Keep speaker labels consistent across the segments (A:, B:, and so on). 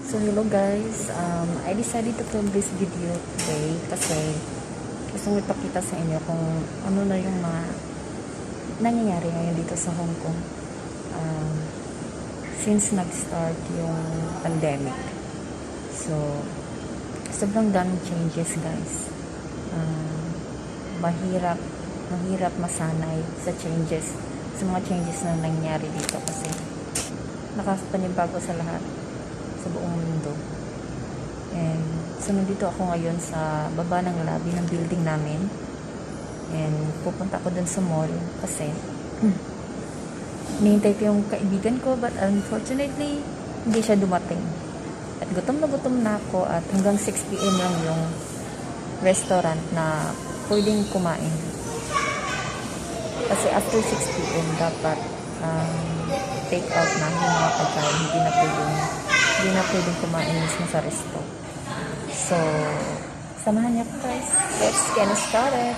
A: So hello guys, I decided to film this video today kasi gusto ko ipakita sa inyo kung ano na yung mga nangyayari ngayon dito sa Hong Kong since nag-start yung pandemic. So sobrang daming changes guys. Mahirap masanay sa changes, sa mga changes na nangyari dito kasi nakapanibago sa lahat, sa buong mundo. And so nandito ako ngayon sa baba ng lobby ng building namin, and pupunta ako dun sa mall kasi hinihintay ko yung kaibigan ko, but unfortunately hindi siya dumating at gutom na ako, at hanggang 6 PM lang yung restaurant na pwedeng kumain kasi after 6 PM dapat take out na yung mga pagkain, hindi na pwedeng kumain mismo sa resto. So samahan niyo ko guys, let's get started.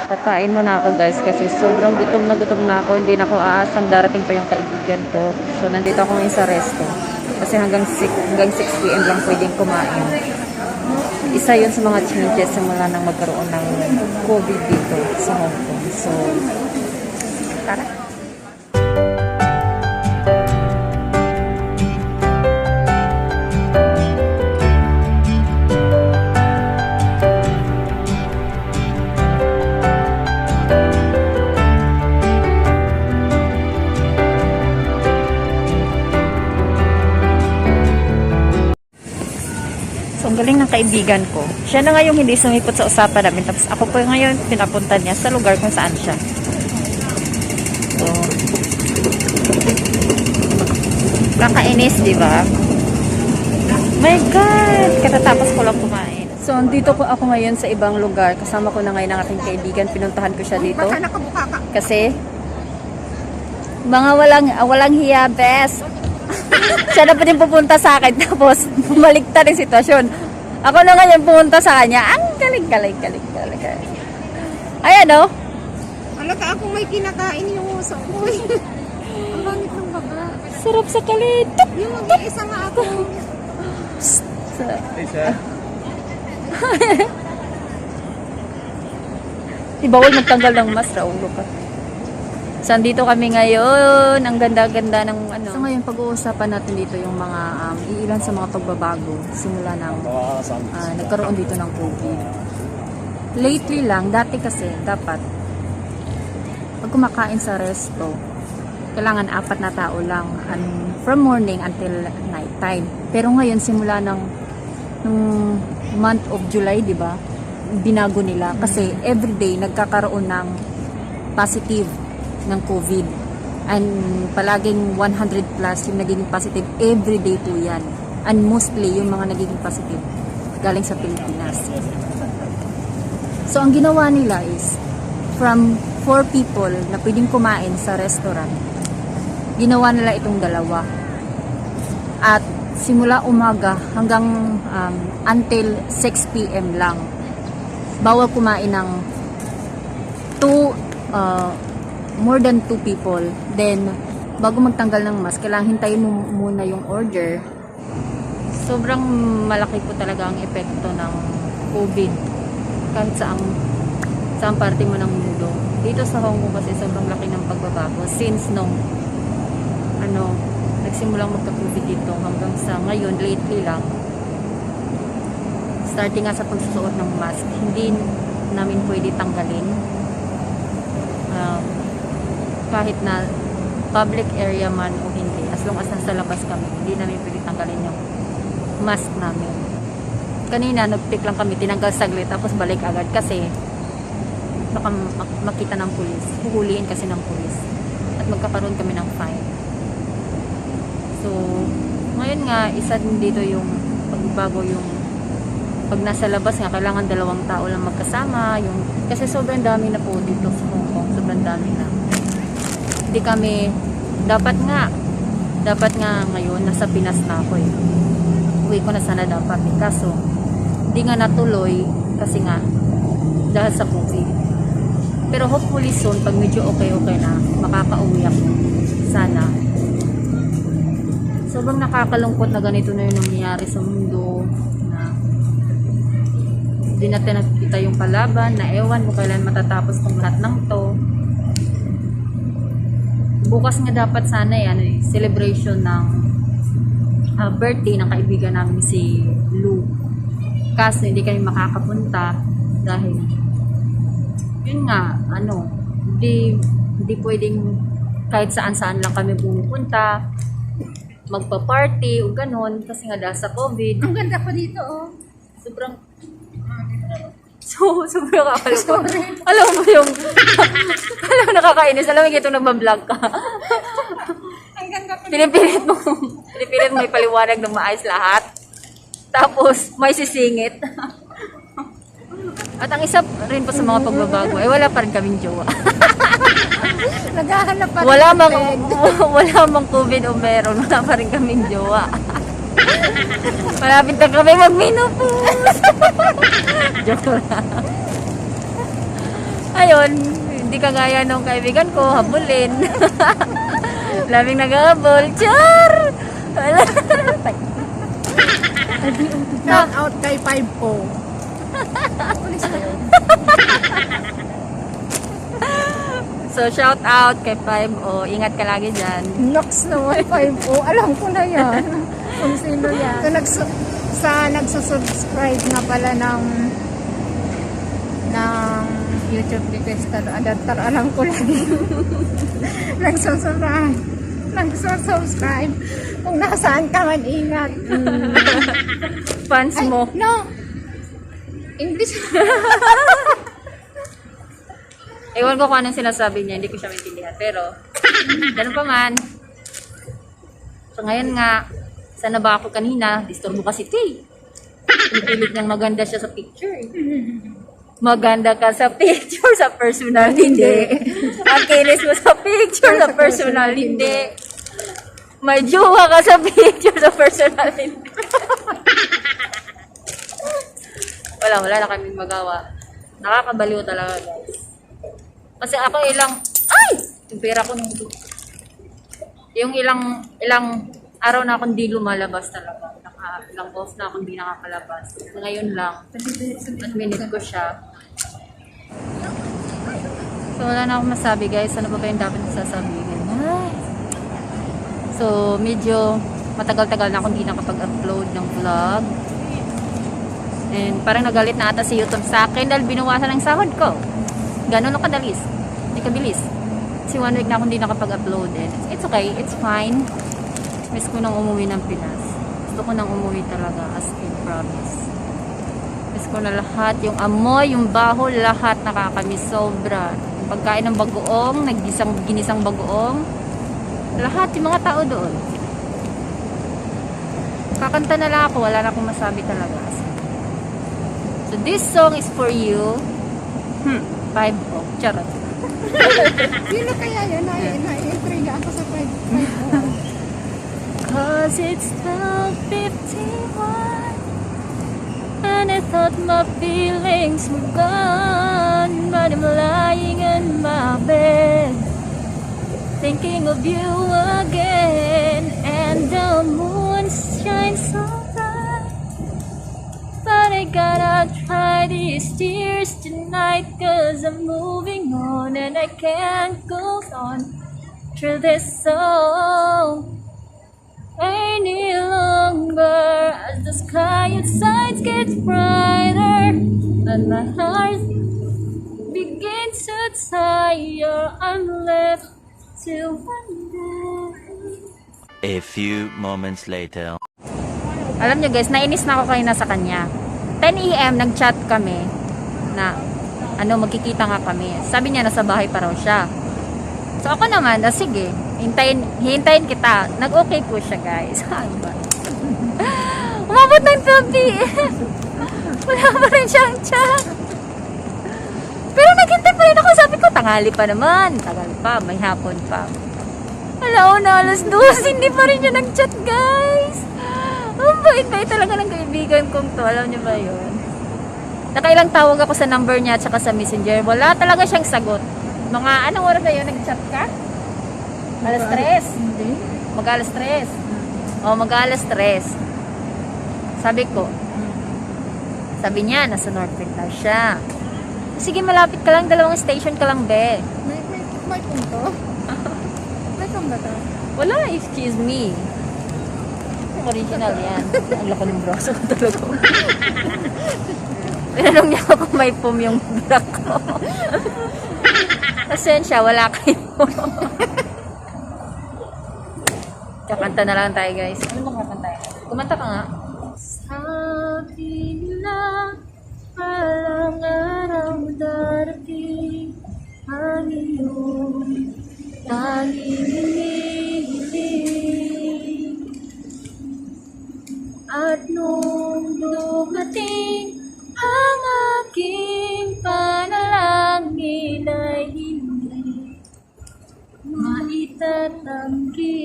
A: Kakain muna ako guys kasi sobrang gutom na ako. Hindi na ako aasang darating pa yung kaibigan ko. So nandito ako ngayon sa resto kasi hanggang 6 PM lang pwedeng kumain. Isa yun sa mga changes simula nang magkaroon ng COVID dito sa Hong Kong. So tara. Ang galing ng kaibigan ko. Siya na nga yung hindi sumipot sa usapan namin. Tapos ako po ngayon pinapunta niya sa lugar kung saan siya. So, kakainis, di ba? My God! Katatapos ko lang kumain. So, andito po ako ngayon sa ibang lugar. Kasama ko na ngayon ang aking kaibigan. Pinuntahan ko siya dito. Kasi, mga walang hiya, best. Siya na pa din pupunta sa akin. Tapos, bumaliktad yung sitwasyon. Ako na ngayon pumunta sa kanya. Ang galing. Ayan o.
B: Alaka akong may kinakain yung uso ko. Ang bangit ng baba.
A: Sarap sa kalit.
B: Yung mag-iisa nga ako.
A: Di bawal magtanggal ng mas, Raulo ka. So, andito kami ngayon. Ang ganda-ganda ng ano. So, ngayon pag-uusapan natin dito yung mga iilan sa mga pagbabago simula ng nagkaroon dito ng COVID. Lately lang, dati kasi dapat pag kumakain sa resto, kailangan 4 na tao lang from morning until night time. Pero ngayon simula ng month of July, di ba? Binago nila kasi everyday nagkakaroon ng positive ng COVID, and palaging 100 plus yung nagiging positive everyday po yan, and mostly yung mga nagiging positive galing sa Pilipinas. So ang ginawa nila is from 4 people na pwedeng kumain sa restaurant, ginawa nila itong 2, at simula umaga hanggang until 6 p.m. lang. Bawal kumain ng more than 2 people. Then, bago magtanggal ng mask, kailangan hintayin mo muna yung order. Sobrang malaki po talaga ang epekto ng COVID kahit saang parte mo ng mundo. Dito sa Hong Kong kasi sobrang laki ng pagbabago since nung nagsimulang magka-COVID dito hanggang sa ngayon, lately lang. Starting nga sa pagsusuot ng mask, hindi namin pwede tanggalin. Kahit na public area man o hindi, as long as nasa labas kami, hindi namin pwede tanggalin yung mask namin. Kanina, nag-pick lang kami, tinanggal saglit, tapos balik agad kasi baka makita ng pulis. Huhulihin kasi ng pulis. At magkakaroon kami ng fine. So, ngayon nga, isa din dito yung pagbabago yung pag nasa labas nga, kailangan 2 tao lang magkasama. Kasi sobrang dami na po dito sa Hong Kong. Sobrang dami na. Hindi kami, dapat nga ngayon, nasa Pinas na ako eh. Uwi ko na sana dapat eh. Kaso, hindi nga natuloy kasi nga, dahil sa COVID. Pero hopefully soon, pag medyo okay na, makaka-uwi ako. Sana. Sobrang nakakalungkot na ganito na yung nangyayari sa mundo. Na hindi natin nakikita yung kalaban, na ewan mo kailan matatapos tong lahat ng to. Bukas nga dapat sana celebration ng birthday ng kaibigan namin si Lou. Kaso hindi kami makakapunta dahil yun nga, hindi pwedeng kahit saan-saan lang kami pumupunta, magpa-party o ganun, kasi nga dahil sa COVID.
B: Ang ganda pa dito, oh.
A: Sobrang sobrang kakalungkot. Alam mo yung nakakainis. Alam mo yung itong nagbablog ka.
B: Ang ganda pa dito.
A: Pinipilit mo ipaliwanag ng maayos lahat. Tapos, may sisingit. At ang isa rin po sa mga pagbabago, wala pa rin kaming jowa.
B: Naghahanap pa rin.
A: Wala mang COVID o meron, wala pa rin kaming jowa. Malapit na kami mag-menopause. Joke lang. Ayun, hindi kagaya nung kaibigan ko, habulin. Laming naghahabol. Char! Wala.
B: Shout out kay 5-0. Pulis na yun.
A: So, shout out kay 5-0. Ingat ka lagi dyan.
B: Nox naman 5-0. Alam ko na yan. Kung sino yan. So, nagsusubscribe nga pala ng YouTube request adapter. Alam ko lagi. Nagsusubscribe. Kung nasaan ka man, ingat.
A: Fans mo.
B: No. English.
A: Ewan ko kung anong sinasabi niya, hindi ko siya maintindihan. Pero, ganun pa man. So, ngayon nga, sana ba ako kanina? Disturbo kasi ito eh. Pinipilit niyang maganda siya sa picture eh. Maganda ka sa picture, sa personal, hindi. Ang kinis mo sa picture, sa personal, hindi. May jowa ka sa picture, sa personal, hindi. Wala na kaming magawa. Nakakabaliw talaga, guys. Kasi ako yung pera ko yung ilang araw na akong di lumalabas talaga. Ilang off na akong di nakakalabas. So, ngayon lang, minute ko siya. So, wala na akong masabi, guys. Ano ba yung dapat sasabihin? So, medyo matagal-tagal na akong di nakapag-upload ng vlog. And parang nagalit na ata si YouTube sa akin dahil binawasan ng sahod ko. Ganon lang kadalis. Hindi kabilis. Kasi 1 week na akong di nakapag-upload. It's okay. It's fine. Miss ko nang umuwi ng Pinas. Gusto ko nang umuwi talaga as in promise. Miss ko na lahat. Yung amoy, yung baho, lahat nakakamiss. Sobra. Yung pagkain ng bagoong, ginisang bagoong. Lahat yung mga tao doon. Kakanta na lang ako. Wala na akong masabi talaga. So this song is for you. 5-0. Charot.
B: Sino kaya yun? Naiintriga ako sa 5-0.
A: 'Cause it's 12:51 and I thought my feelings were gone, but I'm lying in my bed thinking of you again, and the moon shines so bright, but I gotta try these tears tonight, 'cause I'm moving on and I can't go on through this song any longer, as the sky outside gets brighter and my heart begins to tire. I'm left to wonder.
C: A few moments later.
A: Alam nyo guys, nainis na ako kanina sa kanya. 10 AM nag-chat kami na magkikita nga kami. Sabi niya nasa bahay pa raw siya. So ako naman, sige, hintayin kita. Nag-okay po siya guys. Umabot ng 12 PM. Wala pa rin siyang chat. Pero naghintay pa rin ako. Sabi ko, tanghali pa naman. Tagal pa, may hapon pa. Alam na, alas 2, hindi pa rin siya nag-chat guys. Ang bait-bait talaga ng kaibigan kong to. Alam niyo ba yun? Nakailang tawag ako sa number niya at saka sa messenger. Wala talaga siyang sagot. Mga anong oras na yun? Nag-chat ka? Alas 3?
B: Hindi.
A: Mag-alas 3? O, mag-alas 3. Sabi niya, nasa Northfield na siya. Sige, malapit ka lang. 2 station ka lang, be.
B: May punto? May pambata?
A: Wala, excuse me. Original yan. Ang laki ng braso ko talaga. Tinanong niya ako kung may pum yung bra ko. Pasensya, wala kayo. Kakanta na lang tayo guys. Ano bang kakanta tayo? Kumanta ka nga. Sabi nila, palang araw darating ang iyong tanging hinihiling. At nung dumating ang aking panalangin ay hindi maitatanggi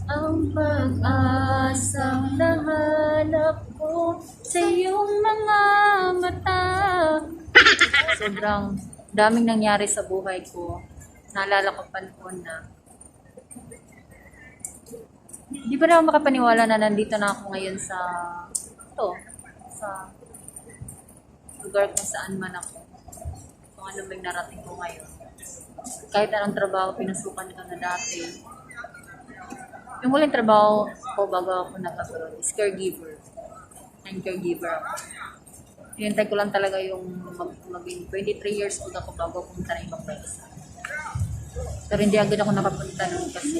A: ang pag-asang nahanap ko sa iyong mga mata. Sobrang daming nangyari sa buhay ko. Naalala ko panahon na di ba na ako makapaniwala na nandito na ako ngayon sa lugar kung saan man ako. Kung ano may narating ko ngayon. Kahit anong trabaho pinasukan ko na dati. Yung huling trabaho ko bago ako nag-abroad is caregiver. And caregiver ako. Hinintay ko lang talaga yung maging 23 years old ako bago pumunta na ibang bansa. Pero hindi agad ako nakapunta nun kasi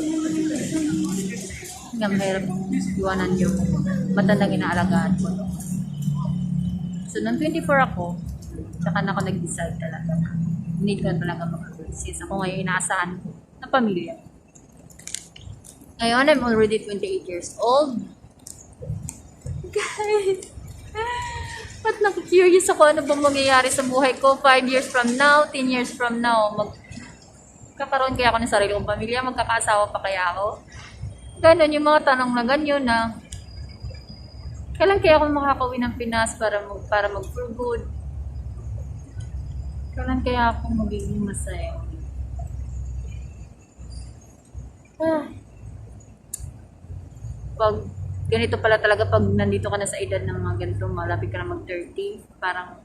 A: hanggang mahirap iwanan yung matandang inaalagaan ko. So, nung 24 ako, saka na ako nag-decide talaga. Need ko na talaga mag-since ako ngayon inaasahan ko na pamilya. Ngayon, I'm already 28 years old. Guys, ba't naku-curious ako ano bang mangyayari sa buhay ko 5 years from now, 10 years from now? Magkakaroon kaya ako ng sarili kong pamilya? Magkakaasawa pa kaya ako? Ganon yung mga tanong na ganyan na kailan kaya ako makakauwi ng Pinas para mag-for good? Kailan kaya ako magiging masaya? Pag ganito pala talaga pag nandito ka na sa edad ng mga ganito, malapit ka na mag-30, parang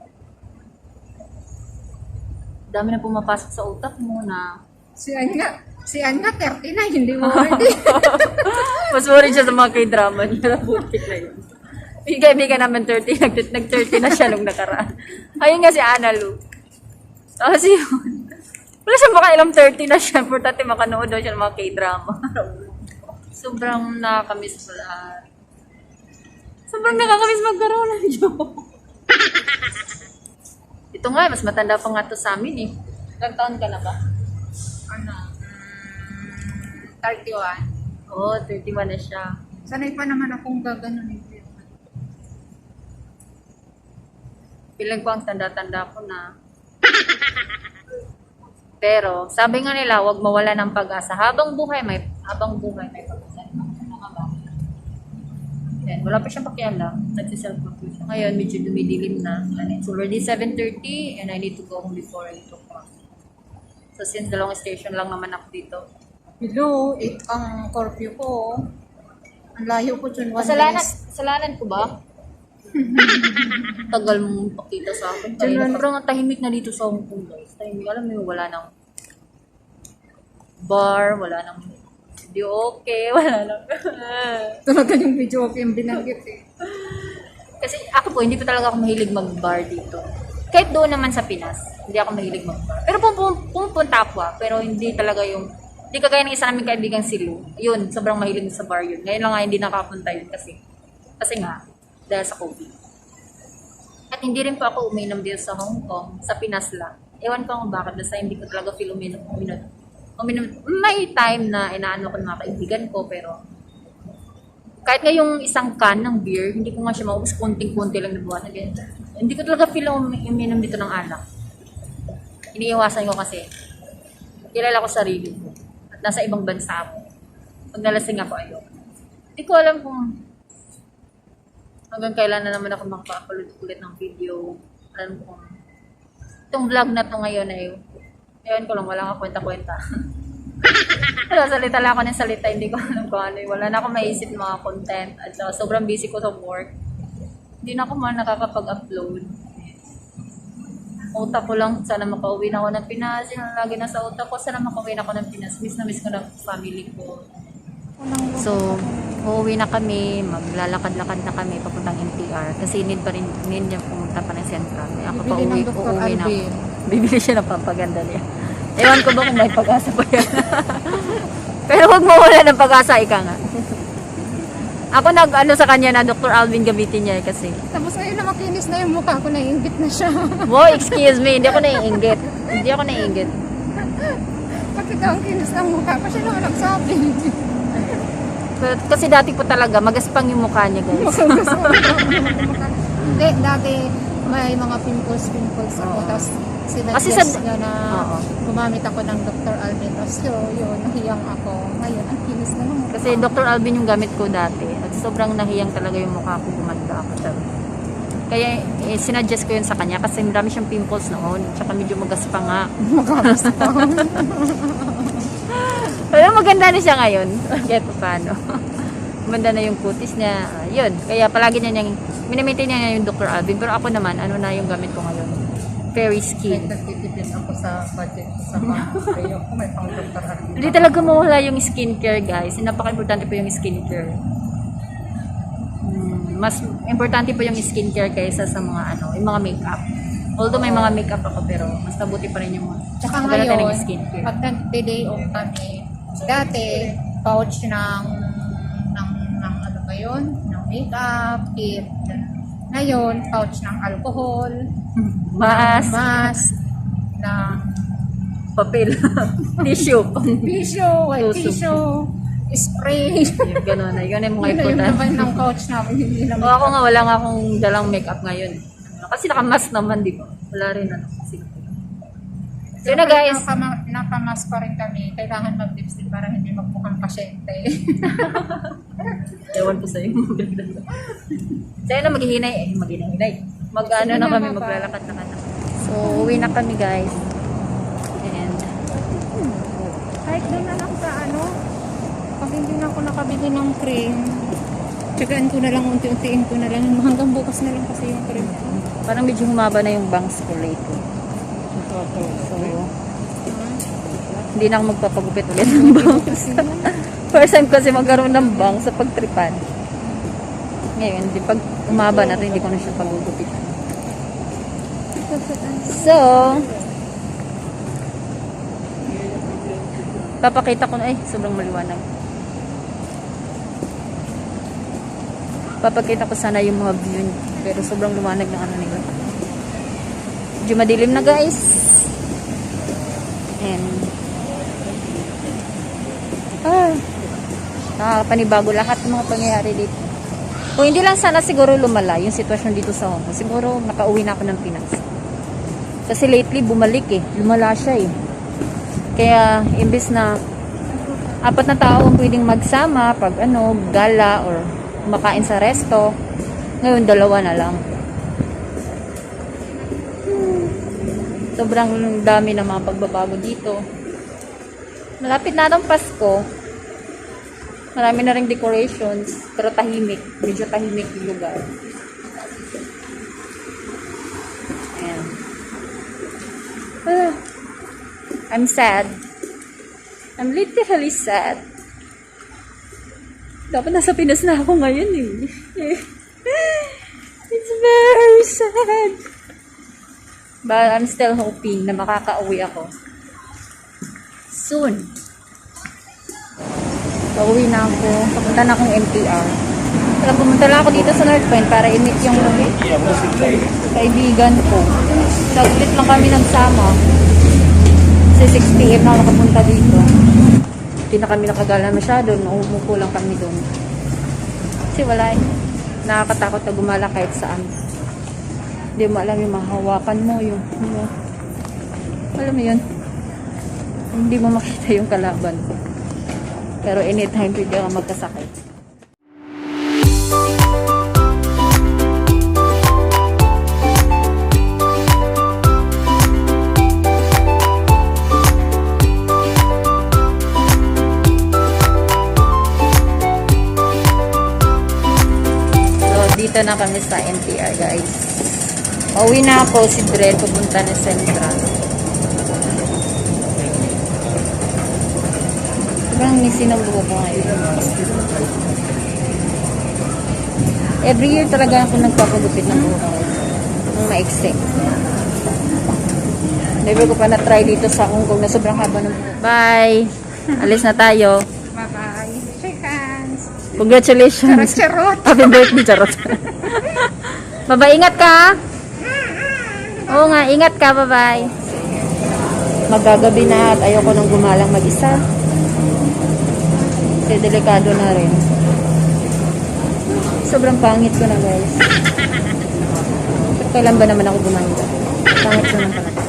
A: dami na pumapasok sa utak mo na
B: Si Ann nga 30 na, hindi mo ready.
A: mas worried siya sa mga k-drama niya. Butik na yun. Bigay namin 30. Nag-30 na siya nung nakaraan. Ayun nga si Ana Lu. Tapos yun. Wala siya makailang 30 na siya. Purtati makanood daw siya ng mga k-drama. Sobrang nakakamiss ko lahat. Sobrang nakakamiss magkaroon ng joke. Ito nga, mas matanda pa nga to sa amin eh. Ilang taon ka na ba?
B: Ano? 31.
A: Oo, 31 na siya.
B: Sanay pa naman akong gaganon.
A: Piling ko ang tanda-tanda ko na. Pero, sabi nga nila, huwag mawala ng pag-asa. Habang buhay, may Habang buhay may pagkasabi. Ano ba? Yan, wala pa siyang pakialam. Nagsiself-work po siya. Ngayon, medyo dumidilim na. And it's already 7:30 and I need to go home before 8 o'clock. So since dalawang station lang naman ako dito.
B: Hello, 8 ang curfew ko. Ang layo ko dyan.
A: Kasalanan ko ba? Tagal mong pakita sa akin. Sobrang tahimik na dito sa Hong Kong, guys. Tahimik. Alam mo, wala nang bar, wala nang video okay, wala nang...
B: Talaga yung video okay yung binanggit eh.
A: Kasi ako po, hindi po talaga ako mahilig mag-bar dito. Kahit doon naman sa Pinas, hindi ako mahilig mag-bar. Pero pumunta ako pero hindi talaga yung... Hindi kagaya ng isa naming kaibigan si Lou. Yun, sobrang mahilig sa bar yun. Ngayon lang nga hindi nakapunta yun kasi nga, dahil sa COVID. At hindi rin po ako uminom dito sa Hong Kong, sa Pinas lang. Ewan ko kung bakit, basta hindi ko talaga feel uminom. May time na inaano ko ng mga kaibigan ko, pero kahit nga yung isang can ng beer, hindi ko nga siya maubos, konting-konti lang nabuhat na ganyan. Hindi ko talaga feel uminom dito ng alak. Iniiwasan ko kasi kilala ko sarili ko. At nasa ibang bansa ako. Pag nalasing ako, ayoko. Hindi ko alam kung hanggang kailan na naman ako makaka-upload ulit ng video. Alam ko kung itong vlog na to ngayon ay ewan ko lang, wala nga kwenta-kwenta. Wala, salita lang ako ng salita, hindi ko alam kung ano. Wala na akong maisip mga content. At sobrang busy ko sa work. Hindi na ako man nakakapag-upload. Utak ko lang, sana makauwi na ako ng Pinas. Yung lagi na sa utak ko, sana makauwi na ako ng Pinas. Miss na miss ko na family ko. So, uuwi na kami, maglalakad-lakad na kami papuntang NTR. Kasi need niya pumunta pa ng Central. Ako pa uuwi na ako. Bibili siya ng pampaganda niya. Ewan ko ba kung may pag-asa pa yan. Pero huwag mawala ng pag-asa, ika nga. Ako nag-ano sa kanya na Dr. Alvin gamitin niya kasi.
B: Tapos ayun na makinis na yung mukha ko, naiingit na siya.
A: Wow, excuse me, hindi ako naiinggit. Hindi ako naiinggit.
B: Bakit daw ang kinis ng mukha ko? Siya naman nagsabi.
A: Kasi dati po talaga, magaspang yung mukha niya, guys.
B: Hindi, dati may mga pimples ako. Tapos sinadjust niya na gumamit ako ng Dr. Alvin. So yun, nahiyang ako. Ngayon, ang kinis na naman.
A: Kasi Dr. Alvin yung gamit ko dati. At sobrang nahiyang talaga yung mukha ko, gumanda ako. Kaya sinadjust ko yun sa kanya kasi marami siyang pimples noon. Tsaka medyo magaspang nga.
B: Magaspang.
A: Pero maganda na siya ngayon. Kahit paano. Maganda na yung kutis niya. Yun. Kaya palagi niya niyang, minamaintain niya yung Dr. Alvin. Pero ako naman, ano na yung gamit ko ngayon? Fairy Skin.
B: Nagtitipid ako sa budget sa pang-prayo ko. May pang Dr. Alvin.
A: Hindi talaga mawala yung skincare, guys. Napaka-importante po yung skincare. Mas importante po yung skincare kaysa sa mga yung mga makeup. Although may mga makeup ako, pero mas mabuti pa rin yung mga
B: Tsaka
A: maganda
B: ngayon,
A: ng skincare.
B: pag nag-day off kami, dati, pouch ng ano ba yun? Ng makeup, kit. Ngayon, pouch ng alcohol,
A: Mask,
B: ng
A: papel, tissue,
B: tissue, white
A: Tusok.
B: tissue, spray.
A: yung gano'n na. Yun yung mga
B: Yun na yung
A: importante.
B: naman ng couch namin. Hindi
A: O
B: naman.
A: ako nga, wala nga akong dalang makeup ngayon. Kasi nakamask naman, di ba? Wala rin kasi. So na guys.
B: Nakamas pa rin kami. Kailangan mag-lipstick para hindi magmukhang pasyente.
A: Ewan ko sa'yo. Sa'yo na maghihinay. Mag-ano na kami, maglalakad na kami. So, uwi na kami guys. And,
B: Kahit doon na lang sa pag hindi na ako nakabili ng cream, tsagaan ko na lang, unti-untiin ko na lang. Hanggang bukas na lang kasi yung cream.
A: parang medyo humaba na yung bangs ko lately. So, hindi na ako magpapagupit ulit ng bangs. First time kasi magkaroon ng bangs sa pagtripan. Ngayon, pag umaba na ito, hindi ko na siya pagugupitan. So, papakita ko na, sobrang maliwanag. Papakita ko sana yung mga view, pero sobrang liwanag ng ano nila. Medyo madilim na guys. And, nakakapanibago lahat ng mga pangyayari dito. Kung hindi lang sana siguro lumala yung sitwasyon dito sa Hong Kong, siguro nakauwi na ako ng Pinas. Kasi lately bumalik lumala siya Kaya imbes na 4 na tao ang pwedeng magsama pag ano, gala or kumakain sa resto. Ngayon, 2 na lang. Sobrang dami ng mga pagbabago dito. Malapit na itong Pasko. Marami na ring decorations, pero tahimik. Medyo tahimik yung lugar. Ayan. I'm sad. I'm literally sad. Dapat nasa Pinas na ako ngayon eh. It's very sad. But I'm still hoping na makaka-uwi ako. Soon. Pauwi na ako. Papunta na akong MTR. Pero pumunta lang ako dito sa North Point para i-meet yung kaibigan ko. Saglit lang kami nagsama. Kasi 6 PM na ako nakapunta dito. Hindi na kami nakagala masyado. Umupo lang kami doon. Kasi wala eh. Nakakatakot na gumala kahit saan. Hindi mo alam yung mahawakan mo. Alam mo yun? Hindi mo makita yung kalaban. Pero anytime pwede ka magkasakit. Dito na kami sa NTR, guys. Pauwi na ako, si Dred pupunta na Central. Sobrang sinubuko ko ngayon. Every year talaga ako nagpapagupit ng buhok. Ang maiksi. Never ko pa na-try dito sa Hong Kong na sobrang haba ng buhok. Bye! Alis na tayo.
B: Bye-bye. Shake hands.
A: Congratulations.
B: Charot.
A: Happy birthday, charot. Bye-bye, ingat ka. Oo nga, ingat ka, bye-bye. Magagabi na at ayoko nang gumalang mag-isa. Kasi delikado na rin. Sobrang pangit ko na, guys. Pero kailan ba naman ako gumanda? Pangit ko naman talaga.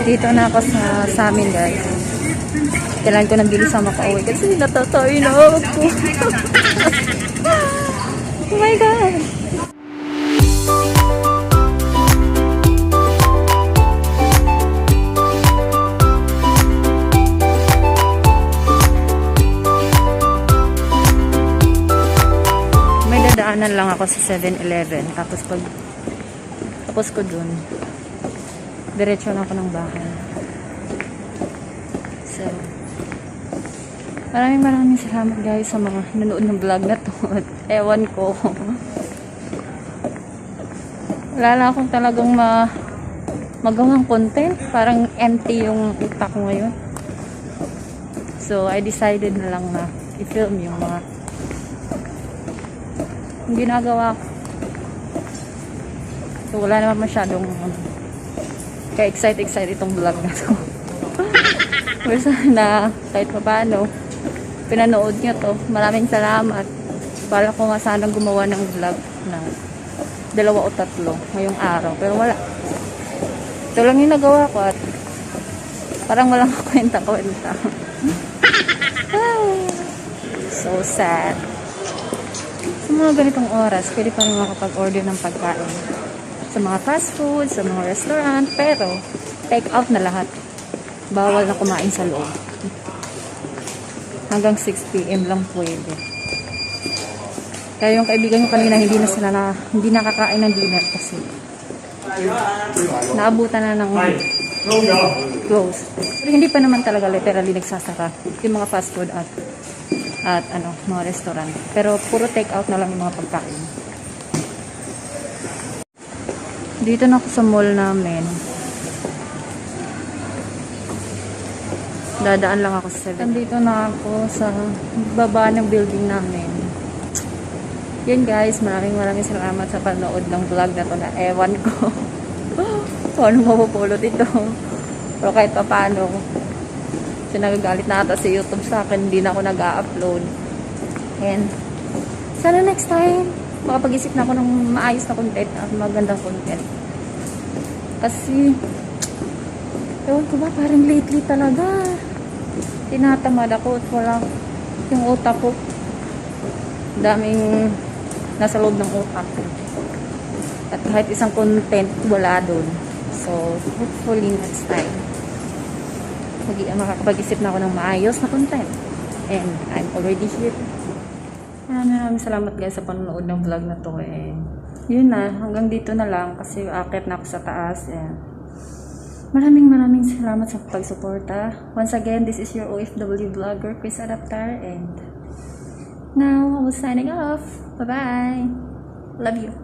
A: Dito na ako sa amin, guys. Kailangan ko nang bilis sa makauwi kasi natatay na ako. Oh my God! May dadaanan lang ako sa 7-Eleven. Tapos ko dun, diretso na ako ng bahay. So, maraming salamat, guys, sa mga nanood ng vlog na to. Ewan ko. Wala na akong talagang magawang content. Parang empty yung utak ko ngayon. So, I decided na lang na i-film yung mga ginagawa ko. So, wala naman masyadong ka-excite itong vlog na to. Pero sana kahit pa paano pinanood nyo to. Maraming salamat. Para ko nga sanang gumawa ng vlog ng 2 o 3 ngayong araw. Pero wala. Ito lang yung nagawa ko at parang walang kwenta-kwenta. So sad. Sa mga ganitong oras, pwede pa rin makapag-order ng pagkain. Sa mga fast food, sa mga restaurant, pero take out na lahat. Bawal na kumain sa loob. Hanggang 6 PM lang pwede. Kaya yung kaibigan ko kanina hindi nakakain ng dinner kasi naabutan na ng close. Pero hindi pa naman talaga literally nagsasara yung mga fast food at mga restaurant. Pero puro take out na lang yung mga pagkain. Dito na ako sa mall namin. Dadaan lang ako sa 7. Nandito na ako sa baba ng building namin. Yun guys, maraming salamat sa panood ng vlog na to na ewan ko. Paano mapupulot ito? Pero kahit pa paano, sinagagalit na ata si YouTube sa akin, hindi na ako nag-upload. And sana next time, makapag-isip na ako ng maayos na content at magandang content. Kasi, ewan ko ba, parang lately talaga. Tinatamad ako at wala yung utak ko. Daming nasa loob ng utak ko. At kahit isang content, wala doon. So, hopefully next time, makakapag-isip na ako ng maayos na content. And I'm already here. Maraming salamat guys sa panonood ng vlog na to. And yun na, hanggang dito na lang kasi akit na ako sa taas. And maraming salamat sa pagsuporta. Once again, this is your OFW vlogger, Chris Adaptar. And now, I was signing off. Bye-bye. Love you.